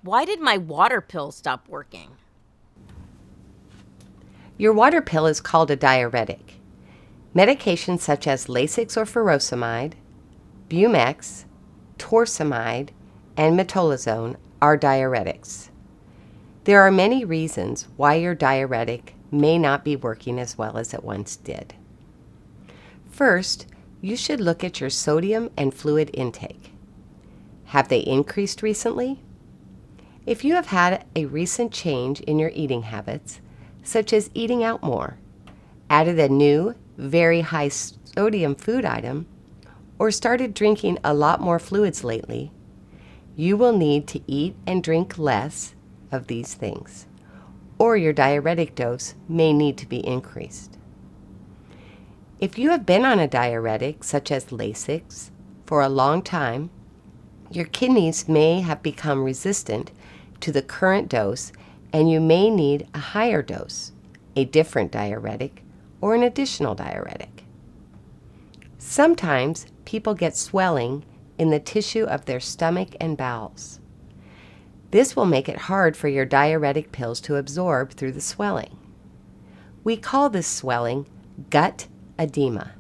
Why did my water pill stop working? Your water pill is called a diuretic. Medications such as Lasix or furosemide, Bumex, torsemide, and metolazone are diuretics. There are many reasons why your diuretic may not be working as well as it once did. First, you should look at your sodium and fluid intake. Have they increased recently? If you have had a recent change in your eating habits, such as eating out more, added a new, very high sodium food item, or started drinking a lot more fluids lately, you will need to eat and drink less of these things, or your diuretic dose may need to be increased. If you have been on a diuretic, such as Lasix, for a long time, your kidneys may have become resistant to the current dose and you may need a higher dose, a different diuretic, or an additional diuretic. Sometimes people get swelling in the tissue of their stomach and bowels. This will make it hard for your diuretic pills to absorb through the swelling. We call this swelling gut edema.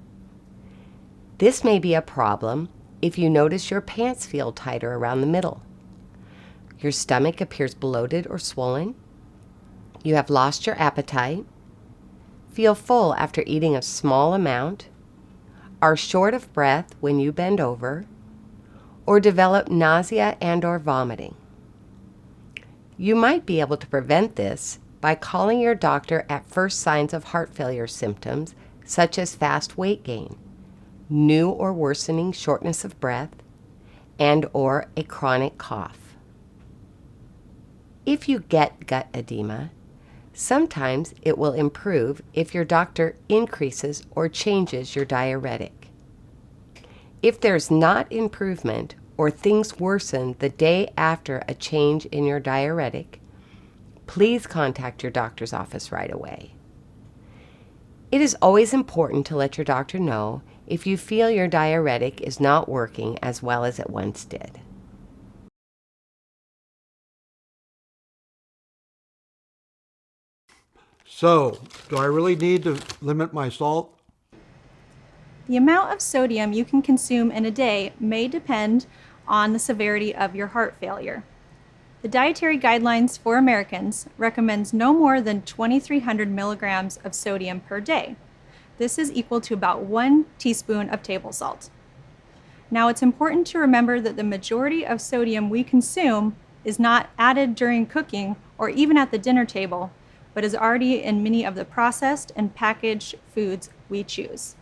This may be a problem if you notice your pants feel tighter around the middle. Your stomach appears bloated or swollen. You have lost your appetite. Feel full after eating a small amount. Are short of breath when you bend over. Or develop nausea and or vomiting. You might be able to prevent this by calling your doctor at first signs of heart failure symptoms such as fast weight gain, new or worsening shortness of breath, and or a chronic cough. If you get gut edema, sometimes it will improve if your doctor increases or changes your diuretic. If there's not improvement or things worsen the day after a change in your diuretic, please contact your doctor's office right away. It is always important to let your doctor know if you feel your diuretic is not working as well as it once did. So, do I really need to limit my salt? The amount of sodium you can consume in a day may depend on the severity of your heart failure. The Dietary Guidelines for Americans recommends no more than 2,300 milligrams of sodium per day. This is equal to about 1 teaspoon of table salt. Now, it's important to remember that the majority of sodium we consume is not added during cooking or even at the dinner table, but is already in many of the processed and packaged foods we choose.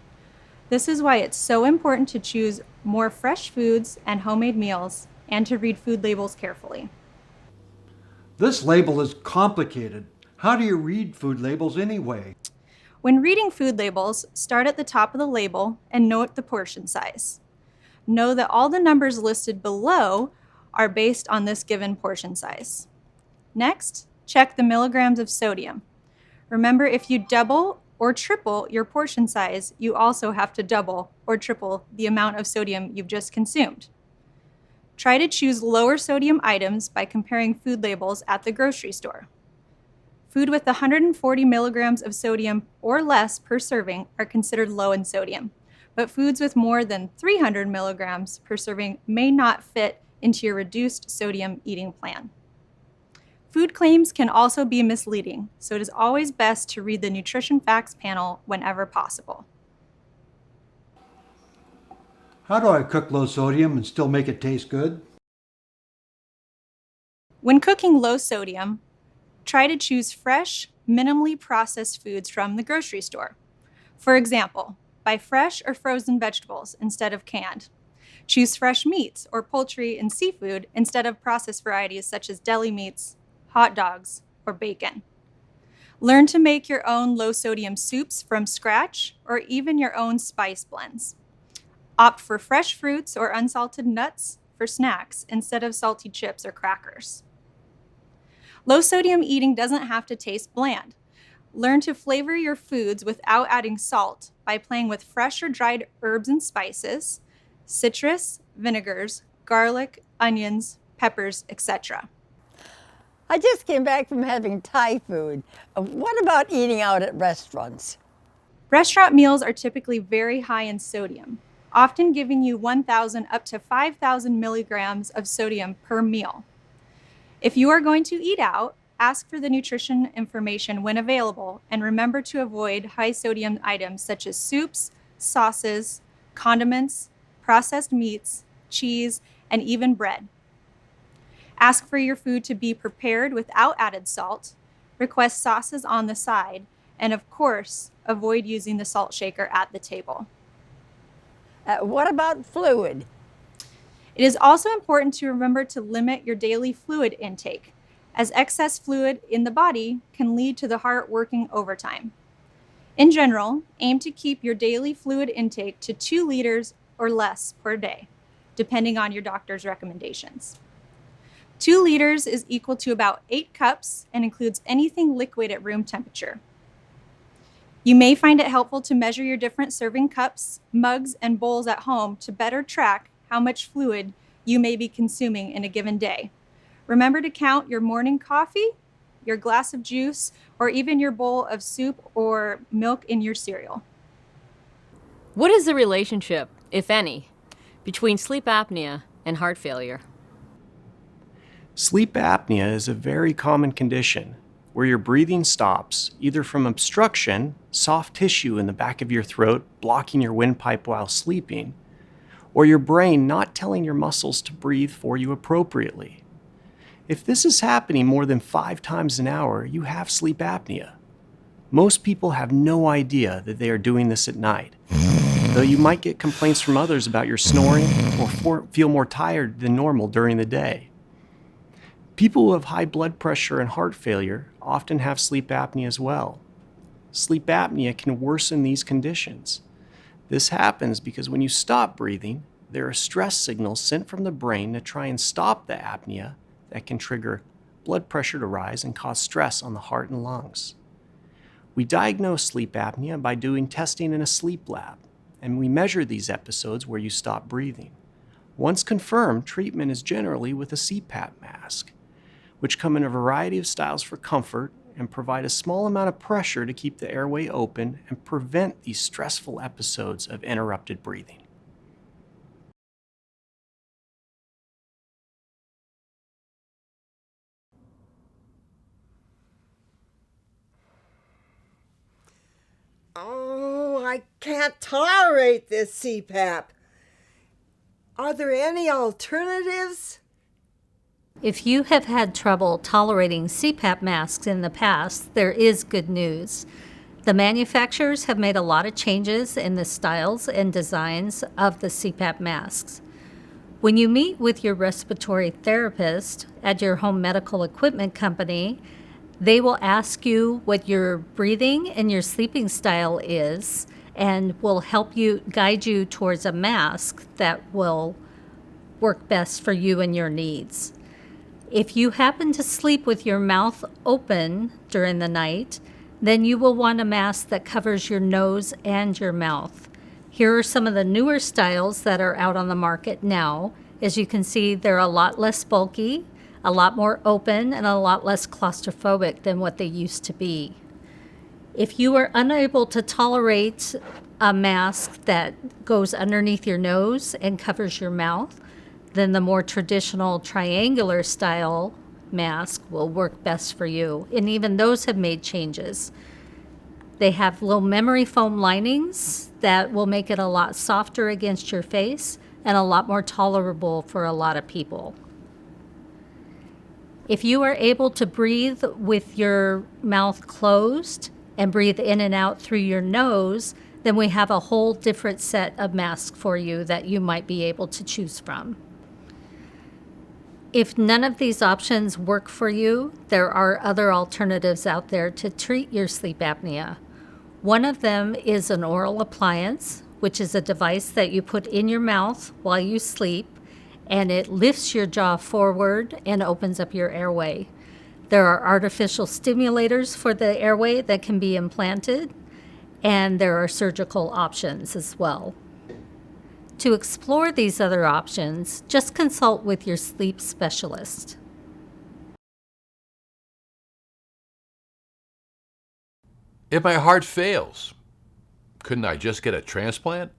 This is why it's so important to choose more fresh foods and homemade meals and to read food labels carefully. This label is complicated. How do you read food labels anyway? When reading food labels, start at the top of the label and note the portion size. Know that all the numbers listed below are based on this given portion size. Next, check the milligrams of sodium. Remember, if you double or triple your portion size, you also have to double or triple the amount of sodium you've just consumed. Try to choose lower sodium items by comparing food labels at the grocery store. Food with 140 milligrams of sodium or less per serving are considered low in sodium, but foods with more than 300 milligrams per serving may not fit into your reduced sodium eating plan. Food claims can also be misleading, so it is always best to read the nutrition facts panel whenever possible. How do I cook low sodium and still make it taste good? When cooking low sodium, try to choose fresh, minimally processed foods from the grocery store. For example, buy fresh or frozen vegetables instead of canned. Choose fresh meats or poultry and seafood instead of processed varieties such as deli meats, hot dogs, or bacon. Learn to make your own low-sodium soups from scratch or even your own spice blends. Opt for fresh fruits or unsalted nuts for snacks instead of salty chips or crackers. Low-sodium eating doesn't have to taste bland. Learn to flavor your foods without adding salt by playing with fresh or dried herbs and spices, citrus, vinegars, garlic, onions, peppers, etc. I just came back from having Thai food. What about eating out at restaurants? Restaurant meals are typically very high in sodium, often giving you 1,000 up to 5,000 milligrams of sodium per meal. If you are going to eat out, ask for the nutrition information when available and remember to avoid high sodium items such as soups, sauces, condiments, processed meats, cheese, and even bread. Ask for your food to be prepared without added salt, request sauces on the side, and of course, avoid using the salt shaker at the table. What about fluid? It is also important to remember to limit your daily fluid intake, as excess fluid in the body can lead to the heart working overtime. In general, aim to keep your daily fluid intake to 2 liters or less per day, depending on your doctor's recommendations. 2 liters is equal to about 8 cups and includes anything liquid at room temperature. You may find it helpful to measure your different serving cups, mugs, and bowls at home to better track how much fluid you may be consuming in a given day. Remember to count your morning coffee, your glass of juice, or even your bowl of soup or milk in your cereal. What is the relationship, if any, between sleep apnea and heart failure? Sleep apnea is a very common condition where your breathing stops either from obstruction, soft tissue in the back of your throat blocking your windpipe while sleeping, or your brain not telling your muscles to breathe for you appropriately. If this is happening more than 5 times an hour, you have sleep apnea. Most people have no idea that they are doing this at night, though you might get complaints from others about your snoring or feel more tired than normal during the day. People who have high blood pressure and heart failure often have sleep apnea as well. Sleep apnea can worsen these conditions. This happens because when you stop breathing, there are stress signals sent from the brain to try and stop the apnea that can trigger blood pressure to rise and cause stress on the heart and lungs. We diagnose sleep apnea by doing testing in a sleep lab, and we measure these episodes where you stop breathing. Once confirmed, treatment is generally with a CPAP mask, which come in a variety of styles for comfort and provide a small amount of pressure to keep the airway open and prevent these stressful episodes of interrupted breathing. Oh, I can't tolerate this CPAP. Are there any alternatives? If you have had trouble tolerating CPAP masks in the past, there is good news. The manufacturers have made a lot of changes in the styles and designs of the CPAP masks. When you meet with your respiratory therapist at your home medical equipment company, they will ask you what your breathing and your sleeping style is and will help you guide you towards a mask that will work best for you and your needs. If you happen to sleep with your mouth open during the night, then you will want a mask that covers your nose and your mouth. Here are some of the newer styles that are out on the market now. As you can see, they're a lot less bulky, a lot more open, and a lot less claustrophobic than what they used to be. If you are unable to tolerate a mask that goes underneath your nose and covers your mouth, then the more traditional triangular style mask will work best for you. And even those have made changes. They have low memory foam linings that will make it a lot softer against your face and a lot more tolerable for a lot of people. If you are able to breathe with your mouth closed and breathe in and out through your nose, then we have a whole different set of masks for you that you might be able to choose from. If none of these options work for you, there are other alternatives out there to treat your sleep apnea. One of them is an oral appliance, which is a device that you put in your mouth while you sleep, and it lifts your jaw forward and opens up your airway. There are artificial stimulators for the airway that can be implanted, and there are surgical options as well. To explore these other options, just consult with your sleep specialist. If my heart fails, couldn't I just get a transplant?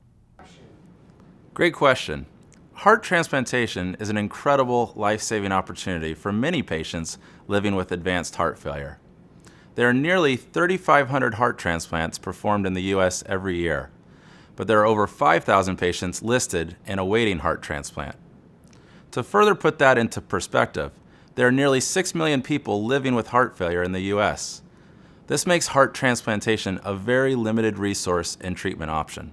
Great question. Heart transplantation is an incredible life-saving opportunity for many patients living with advanced heart failure. There are nearly 3,500 heart transplants performed in the U.S. every year, but there are over 5,000 patients listed and awaiting heart transplant. To further put that into perspective, there are nearly 6 million people living with heart failure in the U.S. This makes heart transplantation a very limited resource and treatment option.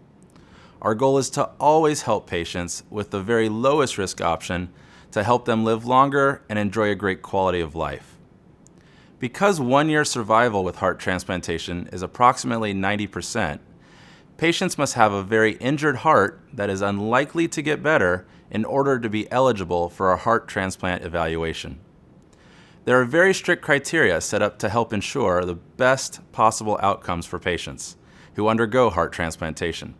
Our goal is to always help patients with the very lowest risk option to help them live longer and enjoy a great quality of life. Because 1-year survival with heart transplantation is approximately 90%, patients must have a very injured heart that is unlikely to get better in order to be eligible for a heart transplant evaluation. There are very strict criteria set up to help ensure the best possible outcomes for patients who undergo heart transplantation.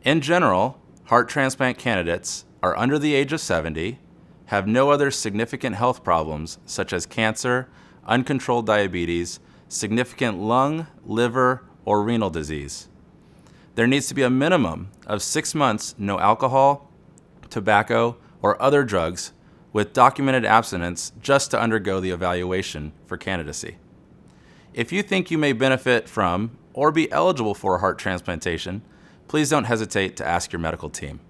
In general, heart transplant candidates are under the age of 70, have no other significant health problems such as cancer, uncontrolled diabetes, significant lung, liver, or renal disease. There needs to be a minimum of 6 months no alcohol, tobacco, or other drugs with documented abstinence just to undergo the evaluation for candidacy. If you think you may benefit from or be eligible for a heart transplantation, please don't hesitate to ask your medical team.